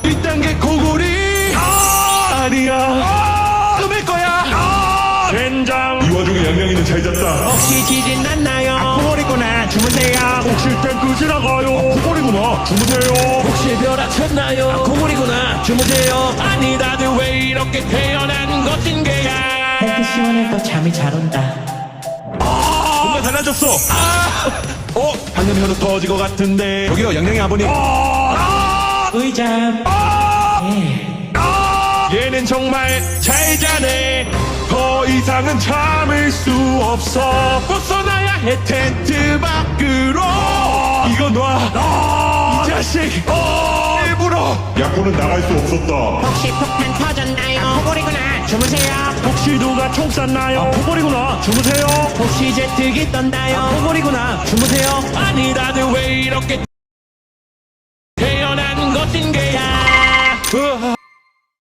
이딴 게 코골이 아니야. 끔일 거야. 된장. 이 와중에 양양이는 잘 잤다. 혹시 지진 났나요? 코골이구나. 주무세요. 혹시 땡크 지나가요. 코골이구나. 주무세요. 혹시 벼락쳤나요? 코골이구나 주무세요. 아니 다들 왜 이렇게 태어난 것인 게야. 탱크 시원해서 잠이 잘 온다. 뭔가 달라졌어. 방금 혀도 터질 것 같은데. 여기요, 양양이 아버님. 의자. 얘는 정말 잘 자네. 더 이상은 참을 수 없어. 벗어나야 해 텐트 밖으로. 이거 놔. 이 자식. 일부러. 야구는 나갈 수 없었다. 혹시 폭탄 터졌나요? 코골이구나 주무세요. 혹시 누가 총 쐈나요? 코골이구나. 주무세요. 혹시 제트기 떴나요? 코골이구나. 주무세요. 아니 다들 왜 이렇게